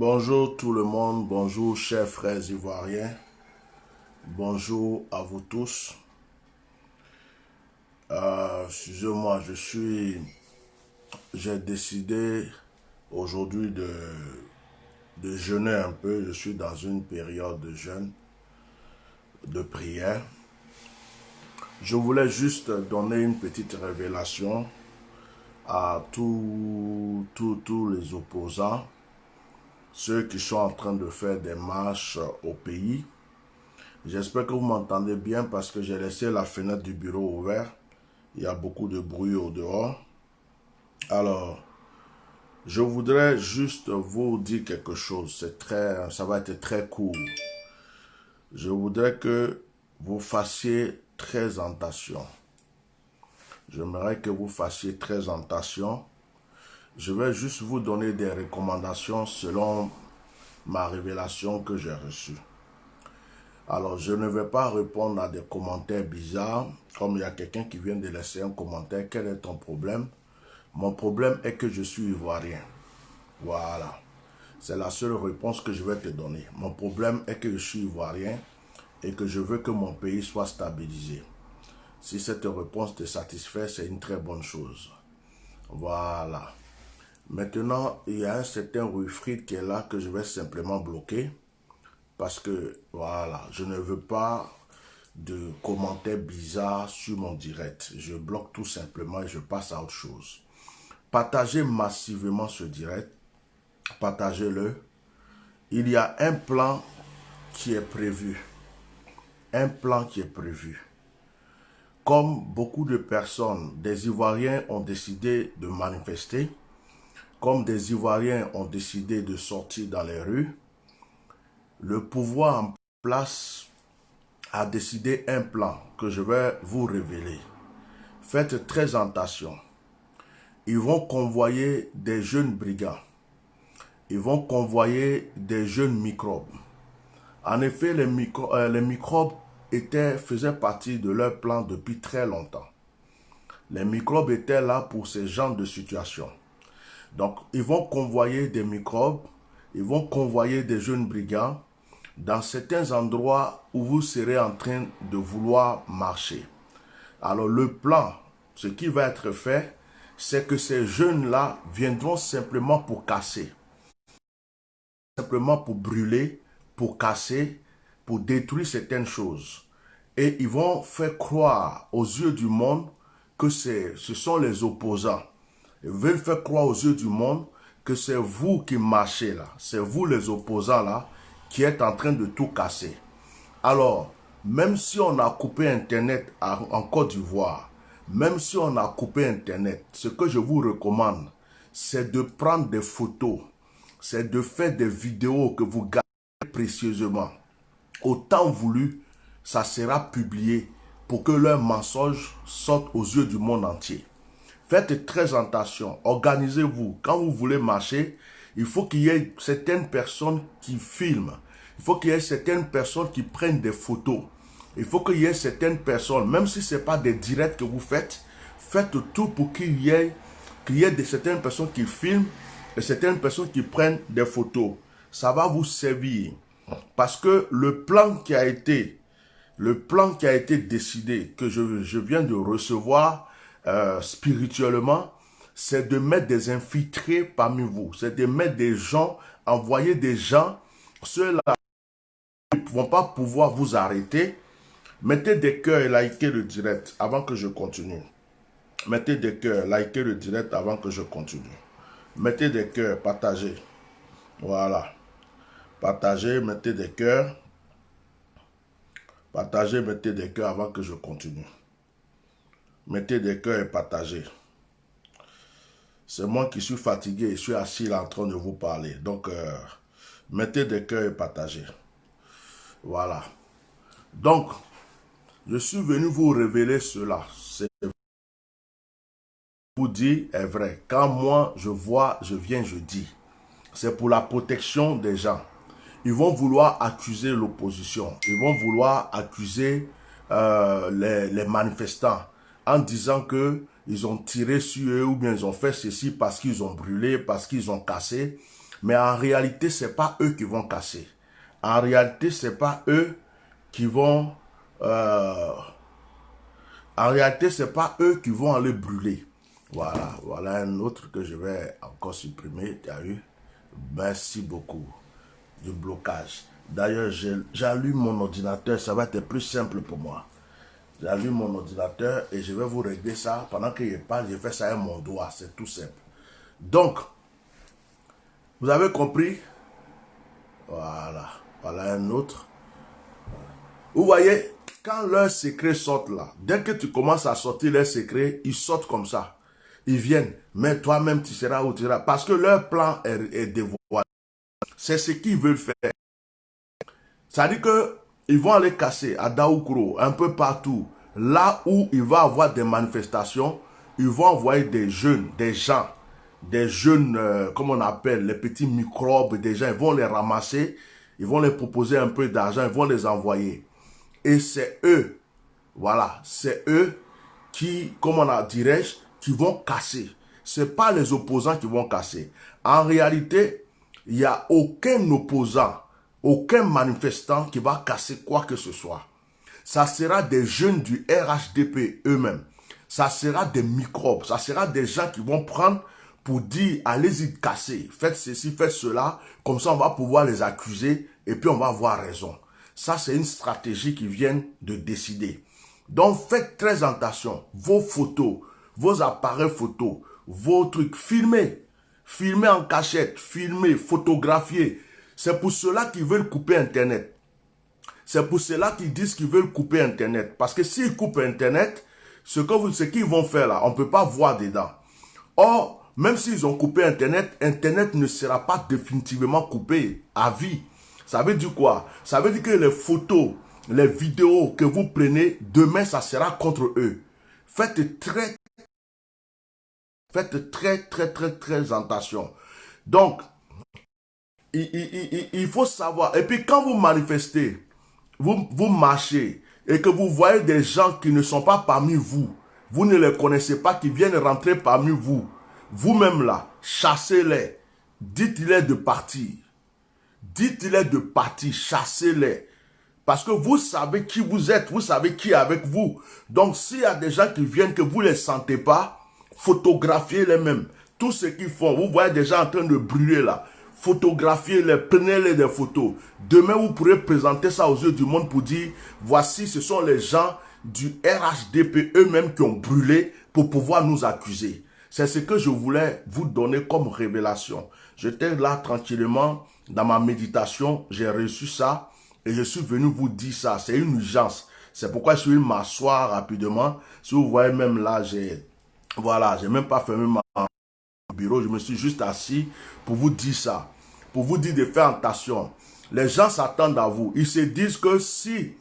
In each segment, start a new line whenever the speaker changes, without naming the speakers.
Bonjour tout le monde, bonjour chers frères ivoiriens, bonjour à vous tous. Excusez-moi, j'ai décidé aujourd'hui de jeûner un peu. Je suis dans une période de jeûne, de prière. Je voulais juste donner une petite révélation à tous les opposants, ceux qui sont en train de faire des marches au pays. J'espère que vous m'entendez bien parce que j'ai laissé la fenêtre du bureau ouverte. Il y a beaucoup de bruit au dehors. Alors, je voudrais juste vous dire quelque chose. Ça va être très court. Je voudrais que vous fassiez très attention. J'aimerais que vous fassiez très attention. Je vais juste vous donner des recommandations selon ma révélation que j'ai reçue. Alors, je ne vais pas répondre à des commentaires bizarres, comme il y a quelqu'un qui vient de laisser un commentaire. Quel est ton problème? Mon problème est que je suis ivoirien. Voilà. C'est la seule réponse que je vais te donner. Mon problème est que je suis ivoirien et que je veux que mon pays soit stabilisé. Si cette réponse te satisfait, c'est une très bonne chose. Voilà. Maintenant, il y a un certain Wilfried qui est là que je vais simplement bloquer. Parce que, voilà, je ne veux pas de commentaires bizarres sur mon direct. Je bloque tout simplement et je passe à autre chose. Partagez massivement ce direct. Partagez-le. Il y a un plan qui est prévu. Un plan qui est prévu. Comme beaucoup de personnes, des Ivoiriens ont décidé de manifester, comme des Ivoiriens ont décidé de sortir dans les rues, le pouvoir en place a décidé un plan que je vais vous révéler. Faites très attention. Ils vont convoyer des jeunes brigands. Ils vont convoyer des jeunes microbes. En effet, les microbes faisaient partie de leur plan depuis très longtemps. Les microbes étaient là pour ce genre de situation. Donc, ils vont convoyer des microbes, ils vont convoyer des jeunes brigands dans certains endroits où vous serez en train de vouloir marcher. Alors, le plan, ce qui va être fait, c'est que ces jeunes-là viendront simplement pour casser. Simplement pour brûler, pour casser, pour détruire certaines choses. Et ils vont faire croire aux yeux du monde que ce sont les opposants. Ils veulent faire croire aux yeux du monde que c'est vous qui marchez là. C'est vous les opposants là qui êtes en train de tout casser. Alors, même si on a coupé Internet en Côte d'Ivoire, même si on a coupé Internet, ce que je vous recommande, c'est de prendre des photos, c'est de faire des vidéos que vous gardez précieusement. Au temps voulu, ça sera publié pour que leurs mensonges sortent aux yeux du monde entier. Faites très attention, organisez-vous. Quand vous voulez marcher, il faut qu'il y ait certaines personnes qui filment. Il faut qu'il y ait certaines personnes qui prennent des photos. Il faut qu'il y ait certaines personnes, même si ce n'est pas des directs que vous faites, faites tout pour qu'il y ait certaines personnes qui filment et certaines personnes qui prennent des photos. Ça va vous servir. Parce que le plan qui a été décidé, que je viens de recevoir spirituellement, c'est de mettre des infiltrés parmi vous. C'est de mettre des gens, envoyer des gens, ceux-là ne vont pas pouvoir vous arrêter. Mettez des cœurs et likez le direct avant que je continue. Mettez des cœurs, likez le direct avant que je continue. Mettez des cœurs, partagez. Voilà. Partagez, mettez des cœurs. Partagez, mettez des cœurs avant que je continue. Mettez des cœurs et partagez. C'est moi qui suis fatigué et je suis assis là en train de vous parler. Donc, mettez des cœurs et partagez. Voilà. Donc, je suis venu vous révéler cela. C'est vous dire est vrai. Quand moi, je vois, je viens, je dis. C'est pour la protection des gens. Ils vont vouloir accuser l'opposition. Ils vont vouloir accuser les manifestants en disant qu'ils ont tiré sur eux ou bien ils ont fait ceci parce qu'ils ont brûlé, parce qu'ils ont cassé. Mais en réalité, ce n'est pas eux qui vont casser. En réalité, ce n'est pas eux qui vont... en réalité, ce n'est pas eux qui vont aller brûler. Voilà, voilà un autre que je vais encore supprimer. Tu as vu? Merci beaucoup du blocage. D'ailleurs, j'allume mon ordinateur, ça va être plus simple pour moi. J'allume mon ordinateur et je vais vous régler ça. Pendant que je parle, je fais ça avec mon doigt, c'est tout simple. Donc, vous avez compris? Voilà, voilà un autre. Vous voyez, quand leurs secrets sortent là, dès que tu commences à sortir leurs secrets, ils sortent comme ça. Ils viennent, mais toi-même tu seras où tu seras. Parce que leur plan est dévoilé. C'est ce qu'ils veulent faire. Ça dit que ils vont aller casser à Daoukro, un peu partout. Là où il va y avoir des manifestations, ils vont envoyer des jeunes, des gens, des jeunes, comme on appelle, les petits microbes, des gens, ils vont les ramasser, ils vont les proposer un peu d'argent, ils vont les envoyer. Et c'est eux, voilà, c'est eux qui, comment on dirais-je, qui vont casser. Ce n'est pas les opposants qui vont casser. En réalité, il n'y a aucun opposant, aucun manifestant qui va casser quoi que ce soit. Ça sera des jeunes du RHDP eux-mêmes. Ça sera des microbes. Ça sera des gens qui vont prendre pour dire, allez-y casser, faites ceci, faites cela. Comme ça, on va pouvoir les accuser et puis on va avoir raison. Ça, c'est une stratégie qui vient de décider. Donc, faites très attention. Vos photos, vos appareils photos, vos trucs, filmez. Filmez en cachette, filmez, photographiez. C'est pour cela qu'ils veulent couper Internet. C'est pour cela qu'ils disent qu'ils veulent couper Internet. Parce que s'ils coupent Internet, ce qu'ils vont faire là, on ne peut pas voir dedans. Or, même s'ils ont coupé Internet, Internet ne sera pas définitivement coupé à vie. Ça veut dire quoi? Ça veut dire que les photos, les vidéos que vous prenez, demain, ça sera contre eux. Faites très, très attention. Donc, il faut savoir. Et puis, quand vous manifestez, vous marchez, et que vous voyez des gens qui ne sont pas parmi vous, vous ne les connaissez pas, qui viennent rentrer parmi vous, vous-même là, chassez-les. Dites-les de partir. Dites-les de partir, chassez-les. Parce que vous savez qui vous êtes, vous savez qui est avec vous. Donc, s'il y a des gens qui viennent que vous ne les sentez pas, photographiez-les mêmes. Tout ce qu'ils font, vous voyez des gens en train de brûler là. Photographiez-les, prenez-les des photos. Demain, vous pourrez présenter ça aux yeux du monde pour dire, voici, ce sont les gens du RHDP eux-mêmes qui ont brûlé pour pouvoir nous accuser. C'est ce que je voulais vous donner comme révélation. J'étais là tranquillement dans ma méditation, j'ai reçu ça et je suis venu vous dire ça. C'est une urgence. C'est pourquoi je suis venu m'asseoir rapidement. Si vous voyez même là, j'ai même pas fermé mon bureau, je me suis juste assis pour vous dire ça. Pour vous dire de faire attention. Les gens s'attendent à vous. Ils se disent que si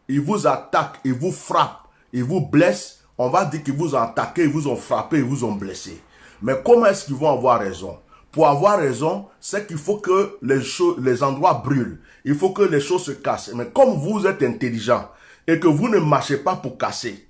ils vous attaquent, ils vous frappent, ils vous blessent, on va dire qu'ils vous ont attaqué, ils vous ont frappé, ils vous ont blessé. Mais comment est-ce qu'ils vont avoir raison? Pour avoir raison, c'est qu'il faut que les endroits brûlent. Il faut que les choses se cassent. Mais comme vous êtes intelligent et que vous ne marchez pas pour casser,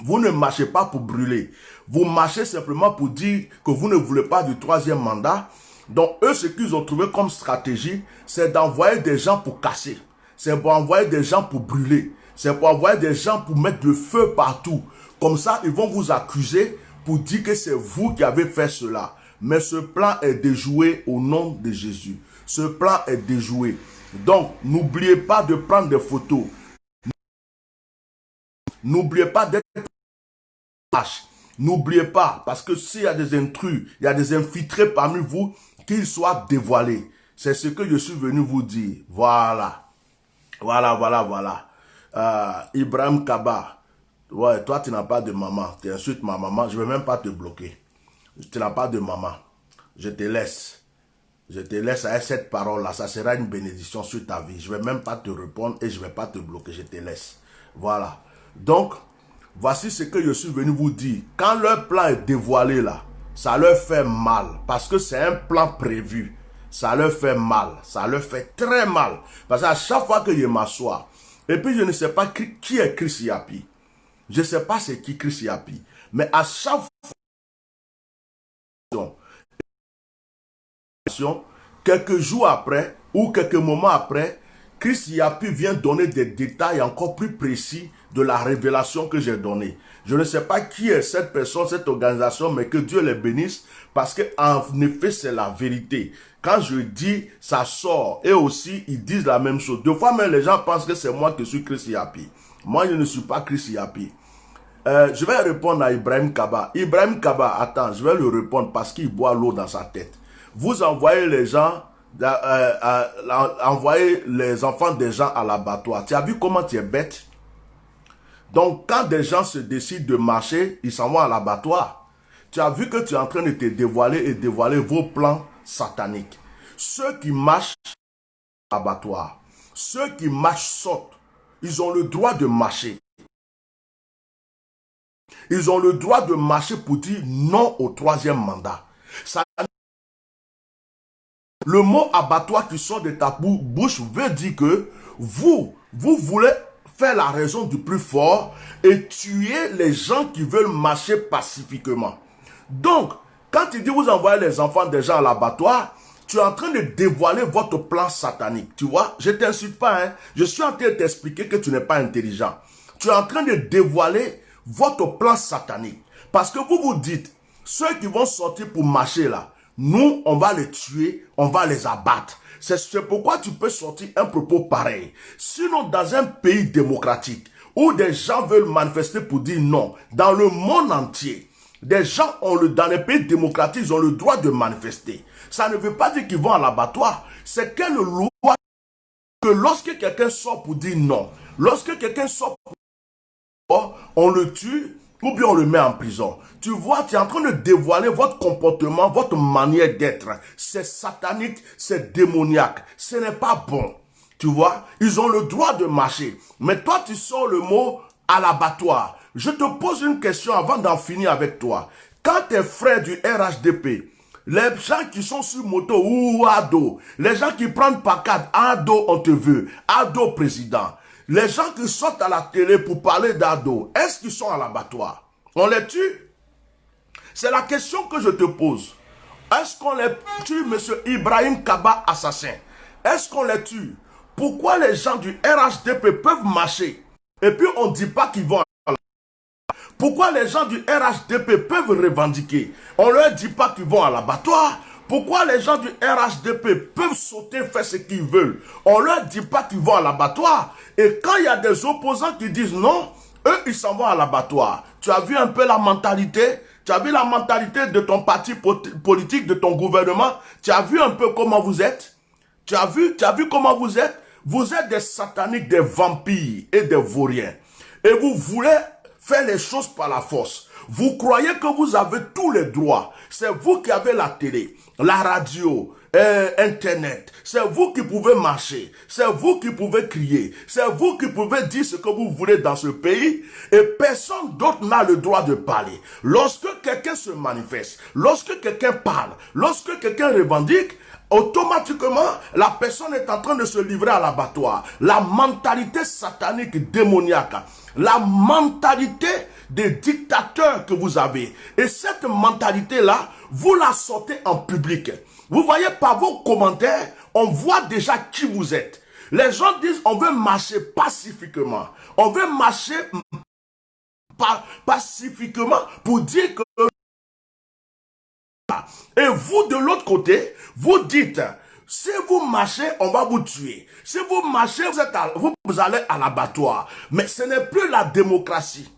vous ne marchez pas pour brûler, vous marchez simplement pour dire que vous ne voulez pas du troisième mandat. Donc eux, ce qu'ils ont trouvé comme stratégie, c'est d'envoyer des gens pour casser. C'est pour envoyer des gens pour brûler. C'est pour envoyer des gens pour mettre le feu partout. Comme ça, ils vont vous accuser pour dire que c'est vous qui avez fait cela. Mais ce plan est déjoué au nom de Jésus. Ce plan est déjoué. Donc, n'oubliez pas de prendre des photos. N'oubliez pas d'être... N'oubliez pas, parce que s'il y a des intrus, il y a des infiltrés parmi vous, qu'ils soient dévoilés. C'est ce que je suis venu vous dire. Voilà. Voilà. Ibrahim Kaba. Ouais, toi, tu n'as pas de maman. Tu insultes ma maman. Je ne vais même pas te bloquer. Tu n'as pas de maman. Je te laisse. Je te laisse avec cette parole-là. Ça sera une bénédiction sur ta vie. Je ne vais même pas te répondre et je ne vais pas te bloquer. Je te laisse. Voilà. Donc, voici ce que je suis venu vous dire. Quand leur plan est dévoilé là, ça leur fait mal. Parce que c'est un plan prévu. Ça leur fait mal. Ça leur fait très mal. Parce qu'à chaque fois que je m'assois, et puis je ne sais pas qui est Chris Yapi. Je ne sais pas c'est qui Chris Yapi. Mais à chaque fois, quelques jours après, ou quelques moments après, Chris Yapi vient donner des détails encore plus précis de la révélation que j'ai donnée. Je ne sais pas qui est cette personne, cette organisation, mais que Dieu les bénisse, parce que en effet, c'est la vérité. Quand je dis, ça sort, et aussi, ils disent la même chose. Deux fois, même les gens pensent que c'est moi qui suis Chris Yapi. Moi, je ne suis pas Chris Yapi. Je vais répondre à Ibrahim Kaba. Ibrahim Kaba, attends, je vais lui répondre parce qu'il boit l'eau dans sa tête. Vous envoyez les gens, envoyez les enfants des gens à l'abattoir. Tu as vu comment tu es bête? Donc, quand des gens se décident de marcher, ils s'en vont à l'abattoir. Tu as vu que tu es en train de te dévoiler et dévoiler vos plans sataniques. Ceux qui marchent à l'abattoir, ceux qui marchent sautent, ils ont le droit de marcher. Ils ont le droit de marcher pour dire non au troisième mandat. Ça, le mot abattoir qui sort de ta bouche veut dire que vous voulez faire la raison du plus fort et tuer les gens qui veulent marcher pacifiquement. Donc, quand tu dis vous envoyez les enfants des gens à l'abattoir, tu es en train de dévoiler votre plan satanique. Tu vois, je ne t'insulte pas, hein. Je suis en train de t'expliquer que tu n'es pas intelligent. Tu es en train de dévoiler votre plan satanique. Parce que vous vous dites, ceux qui vont sortir pour marcher là, nous, on va les tuer, on va les abattre. C'est pourquoi tu peux sortir un propos pareil. Sinon, dans un pays démocratique, où des gens veulent manifester pour dire non, dans le monde entier, des gens dans les pays démocratiques, ils ont le droit de manifester. Ça ne veut pas dire qu'ils vont à l'abattoir. C'est quelle loi que lorsque quelqu'un sort pour dire non, lorsque quelqu'un sort pour on le tue ou bien on le met en prison. Tu vois, tu es en train de dévoiler votre comportement, votre manière d'être. C'est satanique, c'est démoniaque. Ce n'est pas bon. Tu vois, ils ont le droit de marcher. Mais toi, tu sors le mot à l'abattoir. Je te pose une question avant d'en finir avec toi. Quand tes frères du RHDP, les gens qui sont sur moto ou ado, les gens qui prennent pancarte, ado on te veut, ado président, les gens qui sortent à la télé pour parler d'ado, est-ce qu'ils sont à l'abattoir? On les tue? C'est la question que je te pose. Est-ce qu'on les tue, monsieur Ibrahim Kaba, assassin? Est-ce qu'on les tue? Pourquoi les gens du RHDP peuvent marcher et puis on ne dit pas qu'ils vont à l'abattoir? Pourquoi les gens du RHDP peuvent revendiquer? On ne leur dit pas qu'ils vont à l'abattoir. Pourquoi les gens du RHDP peuvent sauter, faire ce qu'ils veulent? On ne leur dit pas qu'ils vont à l'abattoir. Et quand il y a des opposants qui disent non, eux, ils s'en vont à l'abattoir. Tu as vu un peu la mentalité? Tu as vu la mentalité de ton parti politique, de ton gouvernement? Tu as vu un peu comment vous êtes? Tu as vu comment vous êtes? Vous êtes des sataniques, des vampires et des vauriens. Et vous voulez faire les choses par la force. Vous croyez que vous avez tous les droits. C'est vous qui avez la télé, la radio, Internet. C'est vous qui pouvez marcher. C'est vous qui pouvez crier. C'est vous qui pouvez dire ce que vous voulez dans ce pays. Et personne d'autre n'a le droit de parler. Lorsque quelqu'un se manifeste, lorsque quelqu'un parle, lorsque quelqu'un revendique, automatiquement, la personne est en train de se livrer à l'abattoir. La mentalité satanique démoniaque, la mentalité des dictateurs que vous avez. Et cette mentalité-là, vous la sortez en public. Vous voyez par vos commentaires, on voit déjà qui vous êtes. Les gens disent, on veut marcher pacifiquement. On veut marcher pacifiquement pour dire que... Et vous, de l'autre côté, vous dites, si vous marchez, on va vous tuer. Si vous marchez, vous allez à l'abattoir. Mais ce n'est plus la démocratie.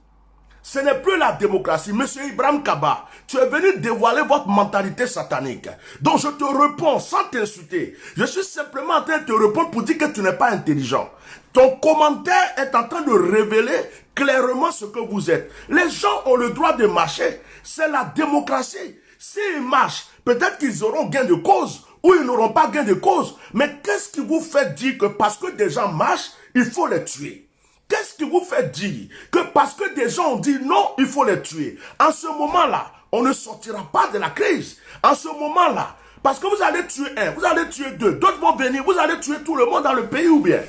Ce n'est plus la démocratie. Monsieur Ibrahim Kaba, tu es venu dévoiler votre mentalité satanique. Donc je te réponds sans t'insulter. Je suis simplement en train de te répondre pour dire que tu n'es pas intelligent. Ton commentaire est en train de révéler clairement ce que vous êtes. Les gens ont le droit de marcher. C'est la démocratie. S'ils marchent, peut-être qu'ils auront gain de cause ou ils n'auront pas gain de cause. Mais qu'est-ce qui vous fait dire que parce que des gens marchent, il faut les tuer? Qu'est-ce qui vous fait dire que parce que des gens ont dit non, il faut les tuer? En ce moment-là, on ne sortira pas de la crise. En ce moment-là, parce que vous allez tuer un, vous allez tuer deux, d'autres vont venir, vous allez tuer tout le monde dans le pays ou bien?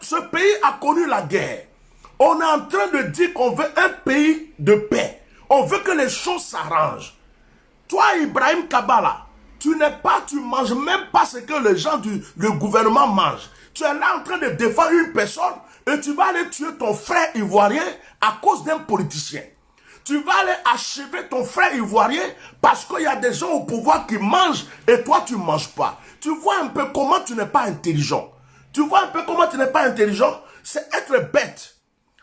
Ce pays a connu la guerre. On est en train de dire qu'on veut un pays de paix. On veut que les choses s'arrangent. Toi, Ibrahim Kabala, Tu manges même pas ce que les gens le gouvernement mangent. Tu es là en train de défendre une personne et tu vas aller tuer ton frère ivoirien à cause d'un politicien. Tu vas aller achever ton frère ivoirien parce qu'il y a des gens au pouvoir qui mangent et toi tu ne manges pas. Tu vois un peu comment tu n'es pas intelligent. Tu vois un peu comment tu n'es pas intelligent. C'est être bête.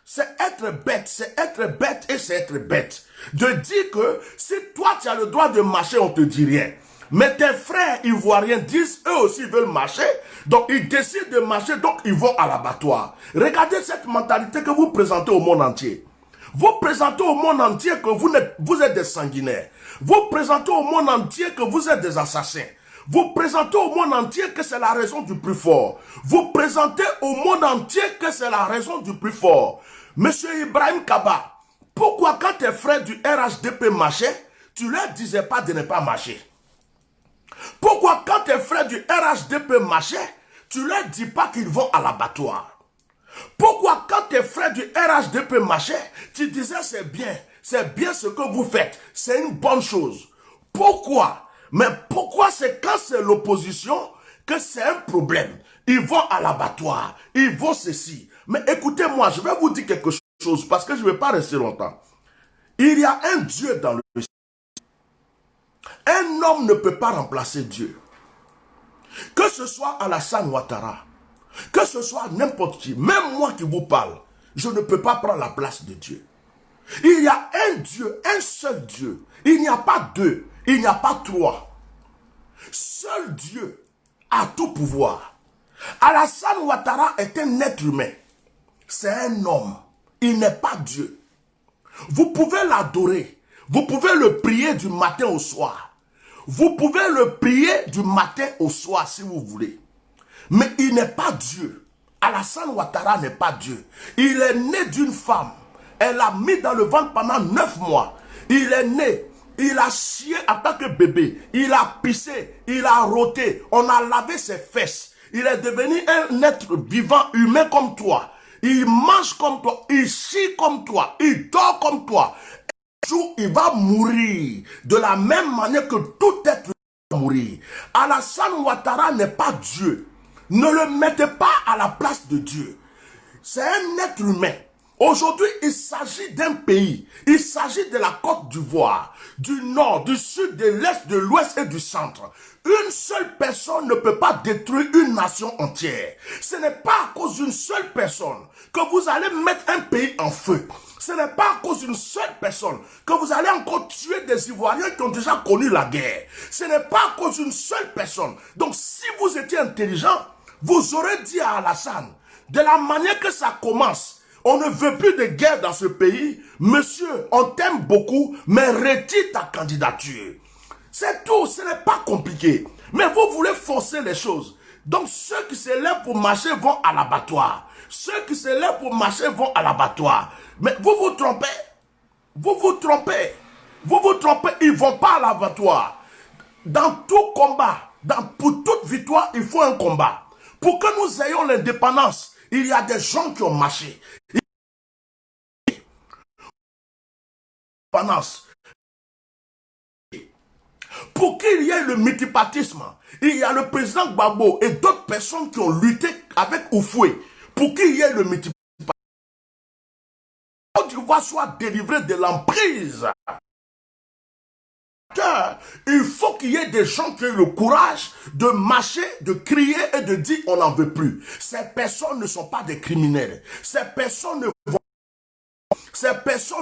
C'est être bête, c'est être bête et c'est être bête. De dire que si toi tu as le droit de marcher, on ne te dit rien. Mais tes frères ivoiriens disent, eux aussi veulent marcher, donc ils décident de marcher, donc ils vont à l'abattoir. Regardez cette mentalité que vous présentez au monde entier. Vous présentez au monde entier que vous êtes des sanguinaires. Vous présentez au monde entier que vous êtes des assassins. Vous présentez au monde entier que c'est la raison du plus fort. Vous présentez au monde entier que c'est la raison du plus fort. Monsieur Ibrahim Kaba, pourquoi quand tes frères du RHDP marchaient, tu leur disais pas de ne pas marcher? Pourquoi quand tes frères du RHDP marchaient, tu leur dis pas qu'ils vont à l'abattoir? Pourquoi quand tes frères du RHDP marchaient, tu disais c'est bien ce que vous faites, c'est une bonne chose? Pourquoi? Mais pourquoi c'est quand c'est l'opposition que c'est un problème? Ils vont à l'abattoir, ils vont ceci. Mais écoutez-moi, je vais vous dire quelque chose parce que je ne vais pas rester longtemps. Il y a un Dieu dans le ciel. Un homme ne peut pas remplacer Dieu. Que ce soit Alassane Ouattara, que ce soit n'importe qui, même moi qui vous parle, je ne peux pas prendre la place de Dieu. Il y a un Dieu, un seul Dieu. Il n'y a pas deux, il n'y a pas trois. Seul Dieu a tout pouvoir. Alassane Ouattara est un être humain. C'est un homme. Il n'est pas Dieu. Vous pouvez l'adorer. Vous pouvez le prier du matin au soir. Vous pouvez le prier du matin au soir si vous voulez. Mais il n'est pas Dieu. Alassane Ouattara n'est pas Dieu. Il est né d'une femme. Elle l'a mis dans le ventre pendant 9 mois. Il est né. Il a chié en tant que bébé. Il a pissé. Il a rôté. On a lavé ses fesses. Il est devenu un être vivant, humain comme toi. Il mange comme toi. Il chie comme toi. Il dort comme toi. Un jour, il va mourir. De la même manière que tout être humain va mourir. Alassane Ouattara n'est pas Dieu. Ne le mettez pas à la place de Dieu. C'est un être humain. Aujourd'hui, il s'agit d'un pays. Il s'agit de la Côte d'Ivoire, du nord, du sud, de l'est, de l'ouest et du centre. Une seule personne ne peut pas détruire une nation entière. Ce n'est pas à cause d'une seule personne que vous allez mettre un pays en feu. Ce n'est pas à cause d'une seule personne que vous allez encore tuer des Ivoiriens qui ont déjà connu la guerre. Ce n'est pas à cause d'une seule personne. Donc, si vous étiez intelligent, vous aurez dit à Alassane, de la manière que ça commence, on ne veut plus de guerre dans ce pays. Monsieur, on t'aime beaucoup, mais retire ta candidature. C'est tout, ce n'est pas compliqué. Mais vous voulez forcer les choses. Donc ceux qui se lèvent pour marcher vont à l'abattoir. Ceux qui se lèvent pour marcher vont à l'abattoir. Mais vous vous trompez. Vous vous trompez. Vous vous trompez, ils ne vont pas à l'abattoir. Dans tout combat, pour toute victoire, il faut un combat. Pour que nous ayons l'indépendance, il y a des gens qui ont marché. Pour qu'il y ait le multipartisme, il y a le président Gbagbo et d'autres personnes qui ont lutté avec Oufoué pour qu'il y ait le multipartisme. Côte d'Ivoire soit délivré de l'emprise. Il faut qu'il y ait des gens qui aient le courage de marcher, de crier et de dire on n'en veut plus. Ces personnes ne sont pas des criminels. Ces personnes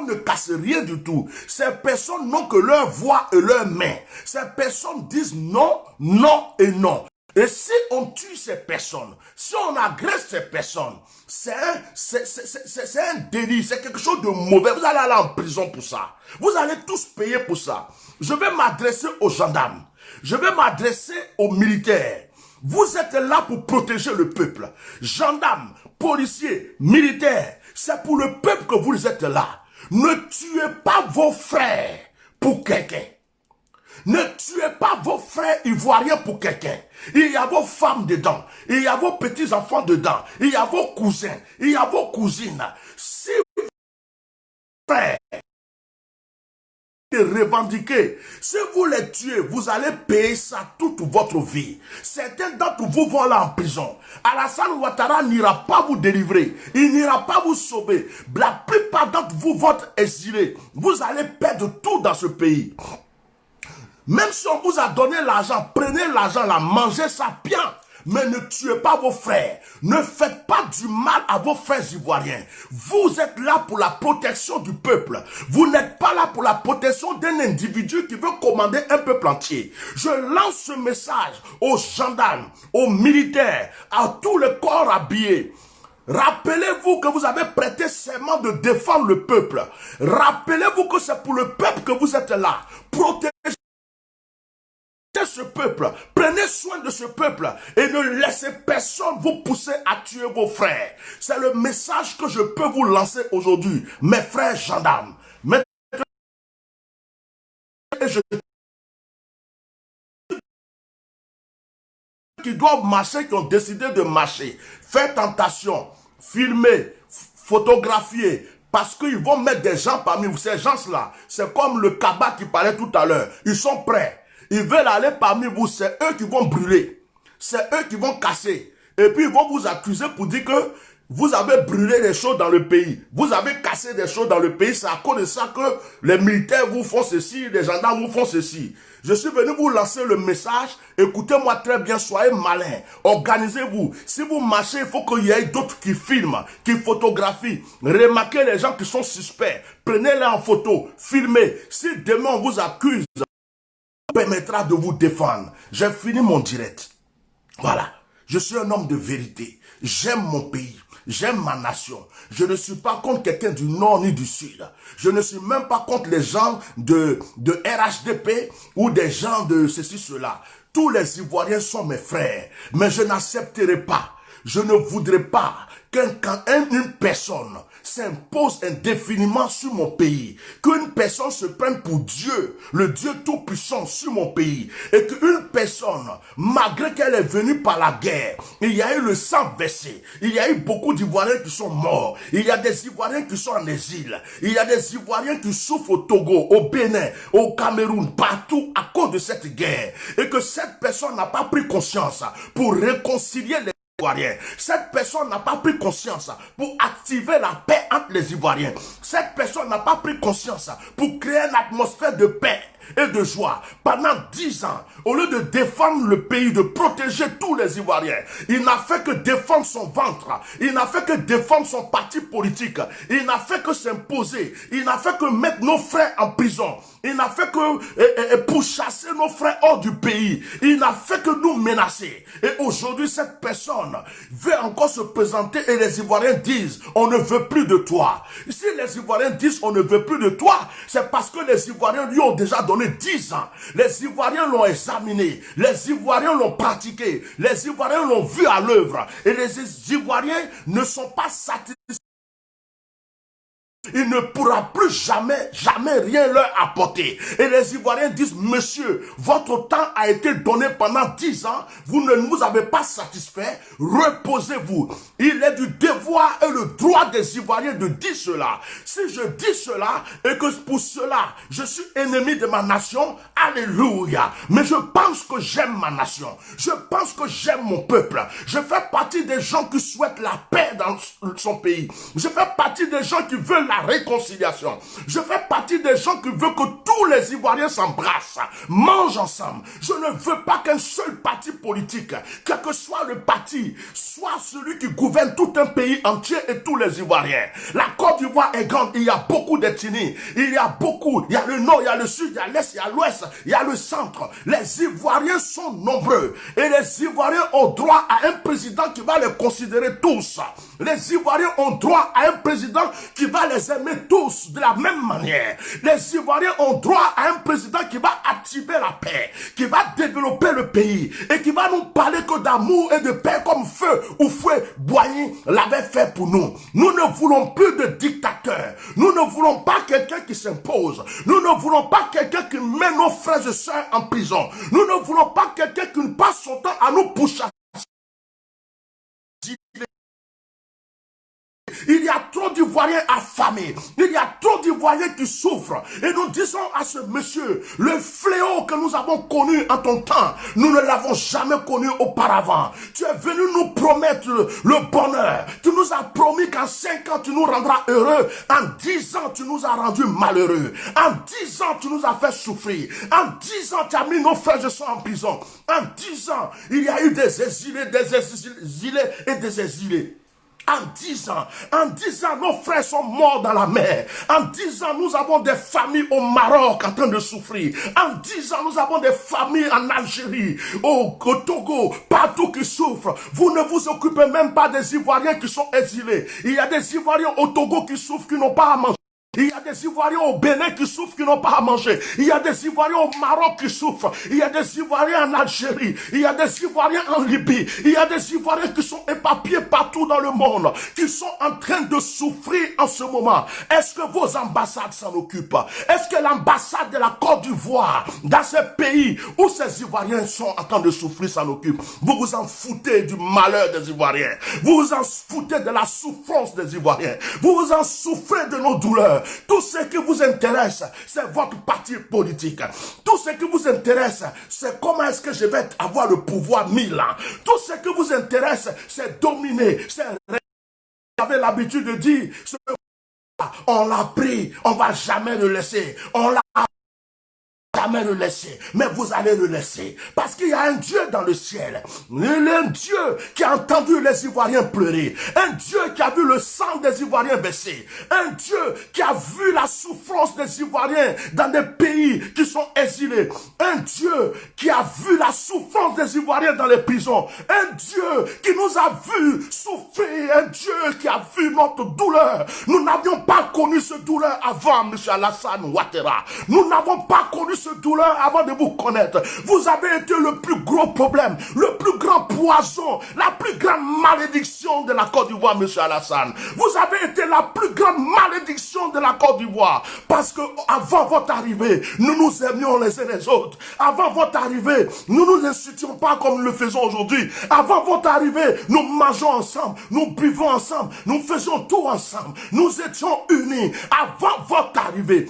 ne cassent rien du tout. Ces personnes n'ont que leur voix et leurs mains. Ces personnes disent non, non et non. Et si on tue ces personnes, si on agresse ces personnes, c'est un délit, c'est quelque chose de mauvais. Vous allez aller en prison pour ça. Vous allez tous payer pour ça. Je vais m'adresser aux gendarmes. Je vais m'adresser aux militaires. Vous êtes là pour protéger le peuple. Gendarmes, policiers, militaires, c'est pour le peuple que vous êtes là. Ne tuez pas vos frères pour quelqu'un. Ne tuez pas vos frères ivoiriens pour quelqu'un. Il y a vos femmes dedans. Il y a vos petits-enfants dedans. Il y a vos cousins. Il y a vos cousines. Si vos frères revendiquer. Si vous les tuez, vous allez payer ça toute votre vie. Certains d'entre vous vont là en prison. Alassane Ouattara n'ira pas vous délivrer. Il n'ira pas vous sauver. La plupart d'entre vous vont être exilés. Vous allez perdre tout dans ce pays. Même si on vous a donné l'argent, prenez l'argent là, mangez ça bien. Mais ne tuez pas vos frères. Ne faites pas du mal à vos frères ivoiriens. Vous êtes là pour la protection du peuple. Vous n'êtes pas là pour la protection d'un individu qui veut commander un peuple entier. Je lance ce message aux gendarmes, aux militaires, à tous les corps habillés. Rappelez-vous que vous avez prêté serment de défendre le peuple. Rappelez-vous que c'est pour le peuple que vous êtes là. Protégez ce peuple, prenez soin de ce peuple et ne laissez personne vous pousser à tuer vos frères. C'est le message que je peux vous lancer aujourd'hui, mes frères gendarmes. Qui doivent marcher, qui ont décidé de marcher, faites attention, filmez, photographiez, parce qu'ils vont mettre des gens parmi vous. Ces gens-là, c'est comme le cabas qui parlait tout à l'heure, ils sont prêts. Ils veulent aller parmi vous, c'est eux qui vont brûler. C'est eux qui vont casser. Et puis ils vont vous accuser pour dire que vous avez brûlé des choses dans le pays. Vous avez cassé des choses dans le pays. C'est à cause de ça que les militaires vous font ceci, les gendarmes vous font ceci. Je suis venu vous lancer le message. Écoutez-moi très bien, soyez malins. Organisez-vous. Si vous marchez, il faut qu'il y ait d'autres qui filment, qui photographient. Remarquez les gens qui sont suspects. Prenez-les en photo, filmez. Si demain on vous accuse, permettra de vous défendre. J'ai fini mon direct. Voilà. Je suis un homme de vérité. J'aime mon pays. J'aime ma nation. Je ne suis pas contre quelqu'un du nord ni du sud. Je ne suis même pas contre les gens de RHDP ou des gens de ceci, cela. Tous les Ivoiriens sont mes frères. Mais je n'accepterai pas. Je ne voudrais pas qu'une personne s'impose indéfiniment sur mon pays, qu'une personne se prenne pour Dieu, le Dieu tout-puissant sur mon pays, et qu'une personne, malgré qu'elle est venue par la guerre, il y a eu le sang versé, il y a eu beaucoup d'Ivoiriens qui sont morts, il y a des Ivoiriens qui sont en exil, il y a des Ivoiriens qui souffrent au Togo, au Bénin, au Cameroun, partout à cause de cette guerre, et que cette personne n'a pas pris conscience pour réconcilier les Ivoiriens. Cette personne n'a pas pris conscience pour activer la paix entre les Ivoiriens. Cette personne n'a pas pris conscience pour créer une atmosphère de paix et de joie. Pendant 10 ans, au lieu de défendre le pays, de protéger tous les Ivoiriens, il n'a fait que défendre son ventre. Il n'a fait que défendre son parti politique. Il n'a fait que s'imposer. Il n'a fait que mettre nos frères en prison. Il n'a fait que pourchasser nos frères hors du pays. Il n'a fait que nous menacer. Et aujourd'hui, cette personne veut encore se présenter et les Ivoiriens disent, on ne veut plus de toi. Si les Ivoiriens disent, on ne veut plus de toi, c'est parce que les Ivoiriens lui ont déjà donné 10 ans. Les Ivoiriens l'ont examiné. Les Ivoiriens l'ont pratiqué. Les Ivoiriens l'ont vu à l'œuvre. Et les Ivoiriens ne sont pas satisfaits. Il ne pourra plus jamais rien leur apporter. Et les Ivoiriens disent, monsieur, votre temps a été donné pendant 10 ans, vous ne nous avez pas satisfait, reposez-vous. Il est du devoir et le droit des Ivoiriens de dire cela. Si je dis cela, et que pour cela, je suis ennemi de ma nation, alléluia. Mais je pense que j'aime ma nation. Je pense que j'aime mon peuple. Je fais partie des gens qui souhaitent la paix dans son pays. Je fais partie des gens qui veulent la réconciliation. Je fais partie des gens qui veulent que tous les Ivoiriens s'embrassent, mangent ensemble. Je ne veux pas qu'un seul parti politique, quel que soit le parti, soit celui qui gouverne tout un pays entier et tous les Ivoiriens. La Côte d'Ivoire est grande, il y a beaucoup d'ethnies, il y a beaucoup, il y a le nord, il y a le sud, il y a l'est, il y a l'ouest, il y a le centre. Les Ivoiriens sont nombreux et les Ivoiriens ont droit à un président qui va les considérer tous. Les Ivoiriens ont droit à un président qui va les aimer tous de la même manière. Les Ivoiriens ont droit à un président qui va activer la paix, qui va développer le pays et qui va nous parler que d'amour et de paix comme Feu ou Fouet Boigny l'avait fait pour nous. Nous ne voulons plus de dictateurs. Nous ne voulons pas quelqu'un qui s'impose. Nous ne voulons pas quelqu'un qui met nos frères et sœurs en prison. Nous ne voulons pas quelqu'un qui passe son temps à nous pourchasser. Il y a trop d'Ivoiriens d'Ivoiriens affamés. Il y a trop d'Ivoiriens qui souffrent. Et nous disons à ce monsieur, le fléau que nous avons connu en ton temps, nous ne l'avons jamais connu auparavant. Tu es venu nous promettre le bonheur. Tu nous as promis qu'en 5 ans, tu nous rendras heureux. En 10 ans, tu nous as rendus malheureux. En 10 ans, tu nous as fait souffrir. En 10 ans, tu as mis nos frères et sœurs en prison. En 10 ans, il y a eu des exilés et des exilés. En 10 ans, nos frères sont morts dans la mer. En 10 ans, nous avons des familles au Maroc en train de souffrir. En 10 ans, nous avons des familles en Algérie, au Togo, partout qui souffrent. Vous ne vous occupez même pas des Ivoiriens qui sont exilés. Il y a des Ivoiriens au Togo qui souffrent, qui n'ont pas à manger. Il y a des Ivoiriens au Bénin qui souffrent, qui n'ont pas à manger. Il y a des Ivoiriens au Maroc qui souffrent. Il y a des Ivoiriens en Algérie. Il y a des Ivoiriens en Libye. Il y a des Ivoiriens qui sont éparpillés partout dans le monde, qui sont en train de souffrir en ce moment. Est-ce que vos ambassades s'en occupent? Est-ce que l'ambassade de la Côte d'Ivoire, dans ce pays où ces Ivoiriens sont en train de souffrir, s'en occupe? Vous vous en foutez du malheur des Ivoiriens. Vous vous en foutez de la souffrance des Ivoiriens. Vous vous en souffrez de nos douleurs. Tout ce qui vous intéresse, c'est votre parti politique. Tout ce qui vous intéresse, c'est comment est-ce que je vais avoir le pouvoir 1000 ans. Tout ce qui vous intéresse, c'est dominer. Vous avez l'habitude de dire, on l'a pris, on va jamais le laisser. On l'a jamais le laisser, mais vous allez le laisser, parce qu'il y a un Dieu dans le ciel, un Dieu qui a entendu les Ivoiriens pleurer, un Dieu qui a vu le sang des Ivoiriens verser, un Dieu qui a vu la souffrance des Ivoiriens dans des pays qui sont exilés, un Dieu qui a vu la souffrance des Ivoiriens dans les prisons, un Dieu qui nous a vu souffrir, un Dieu qui a vu notre douleur. Nous n'avions pas connu ce douleur avant, M. Alassane Ouattara. Nous n'avons pas connu ce douleur avant de vous connaître. Vous avez été le plus gros problème, le plus grand poison, la plus grande malédiction de la Côte d'Ivoire, M. Alassane. Vous avez été la plus grande malédiction de la Côte d'Ivoire, parce que avant votre arrivée, nous nous aimions les uns les autres. Avant votre arrivée, nous nous insultions pas comme nous le faisons aujourd'hui. Avant votre arrivée, nous mangeons ensemble, nous buvons ensemble, nous faisions tout ensemble. Nous étions unis. Avant votre arrivée,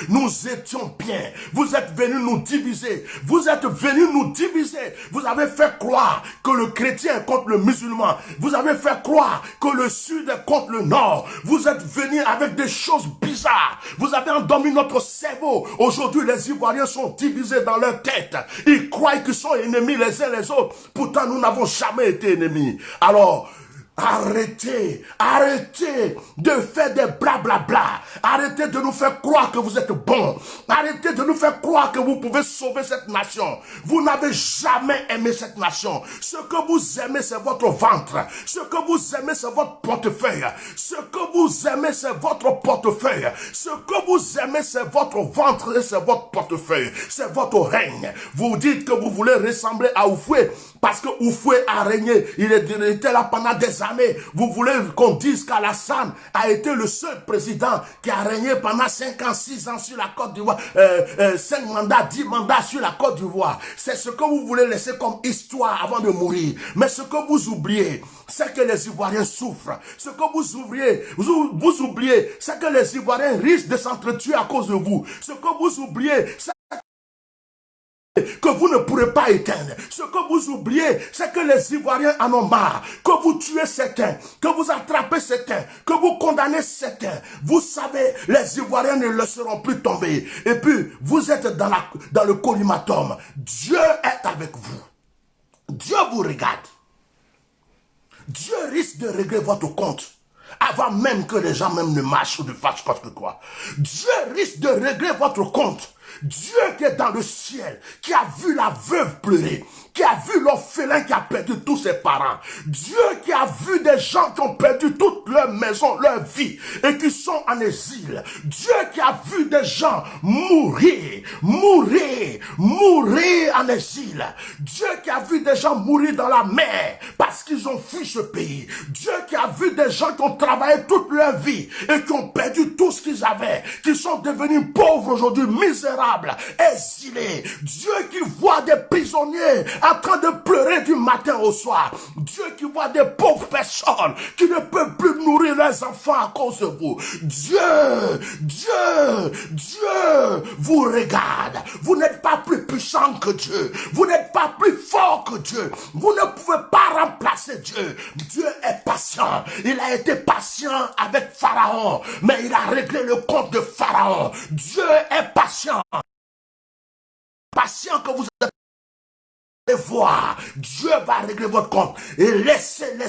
nous étions bien. Vous êtes venus nous diviser. Vous êtes venus nous diviser. Vous avez fait croire que le chrétien est contre le musulman. Vous avez fait croire que le sud est contre le nord. Vous êtes venus avec des choses bizarres. Vous avez endormi notre cerveau. Aujourd'hui, les Ivoiriens sont divisés dans leur tête. Ils croient qu'ils sont ennemis les uns les autres. Pourtant, nous n'avons jamais été ennemis. Alors, arrêtez de faire des blablabla. Arrêtez de nous faire croire que vous êtes bons. Arrêtez de nous faire croire que vous pouvez sauver cette nation. Vous n'avez jamais aimé cette nation. Ce que vous aimez, c'est votre ventre. Ce que vous aimez, c'est votre portefeuille. Ce que vous aimez, c'est votre portefeuille. Ce que vous aimez, c'est votre ventre et c'est votre portefeuille. C'est votre règne. Vous dites que vous voulez ressembler à Oufoué parce que Oufoué a régné. Il était là pendant des années. Vous voulez qu'on dise qu'Alassane a été le seul président qui a régné pendant 5 ans, 6 ans sur la Côte d'Ivoire, 5 mandats, 10 mandats sur la Côte d'Ivoire. C'est ce que vous voulez laisser comme histoire avant de mourir. Mais ce que vous oubliez, c'est que les Ivoiriens souffrent. Ce que vous oubliez, c'est que les Ivoiriens risquent de s'entretuer à cause de vous. Ce que vous oubliez, c'est que vous ne pourrez pas éteindre. Ce que vous oubliez, c'est que les Ivoiriens en ont marre. Que vous tuez certains, que vous attrapez certains, que vous condamnez certains. Vous savez, les Ivoiriens ne laisseront plus tomber. Et puis, vous êtes dans le collimatum. Dieu est avec vous. Dieu vous regarde. Dieu risque de régler votre compte avant même que les gens même ne marchent ou ne fassent quoi que quoi. Dieu risque de régler votre compte. Dieu qui est dans le ciel, qui a vu la veuve pleurer, qui a vu l'orphelin qui a perdu tous ses parents. Dieu qui a vu des gens qui ont perdu toute leur maison, leur vie, et qui sont en exil. Dieu qui a vu des gens mourir en exil. Dieu qui a vu des gens mourir dans la mer parce qu'ils ont fui ce pays. Dieu qui a vu des gens qui ont travaillé toute leur vie et qui ont perdu tout ce qu'ils avaient, qui sont devenus pauvres aujourd'hui, misérables, exilés. Dieu qui voit des prisonniers en train de pleurer du matin au soir. Dieu qui voit des pauvres personnes qui ne peuvent plus nourrir leurs les enfants à cause de vous. Dieu vous regarde. Vous n'êtes pas plus puissant que Dieu. Vous n'êtes pas plus fort que Dieu. Vous ne pouvez pas remplacer Dieu. Dieu est patient. Il a été patient avec Pharaon, mais il a réglé le compte de Pharaon. Dieu est patient. Patient que vous allez voir. Dieu va régler votre compte. Et laissez les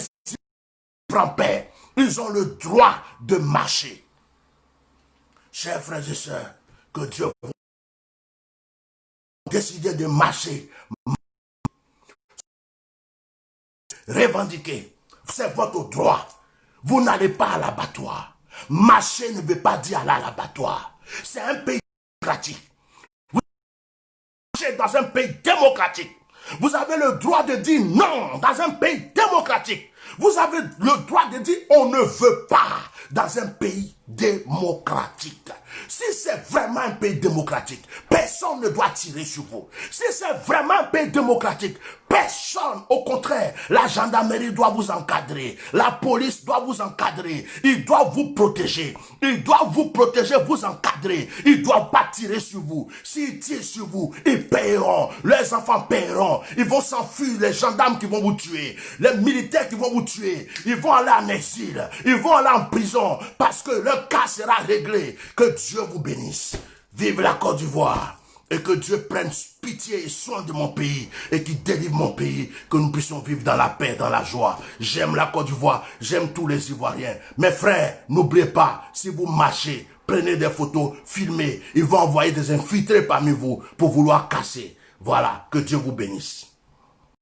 prendre paix. Ils ont le droit de marcher. Chers frères et sœurs, que Dieu vous décide de marcher. Revendiquez. C'est votre droit. Vous n'allez pas à l'abattoir. Marcher ne veut pas dire aller à l'abattoir. C'est un pays démocratique. Vous marchez dans un pays démocratique. Vous avez le droit de dire non dans un pays démocratique. Vous avez le droit de dire on ne veut pas dans un pays démocratique. Si c'est vraiment un pays démocratique, personne ne doit tirer sur vous. Si c'est vraiment un pays démocratique, personne, au contraire, la gendarmerie doit vous encadrer, la police doit vous encadrer, ils doivent vous protéger, ils doivent vous protéger, vous encadrer, ils ne doivent pas tirer sur vous. S'ils tirent sur vous, ils paieront, les enfants paieront, ils vont s'enfuir, les gendarmes qui vont vous tuer, les militaires qui vont vous tuer, ils vont aller en exil, ils vont aller en prison, parce que leur cas sera réglé. Que Dieu vous bénisse. Vive la Côte d'Ivoire. Et que Dieu prenne pitié et soin de mon pays. Et qu'il délivre mon pays. Que nous puissions vivre dans la paix, dans la joie. J'aime la Côte d'Ivoire. J'aime tous les Ivoiriens. Mes frères, n'oubliez pas, si vous marchez, prenez des photos, filmez. Ils vont envoyer des infiltrés parmi vous pour vouloir casser. Voilà. Que Dieu vous bénisse.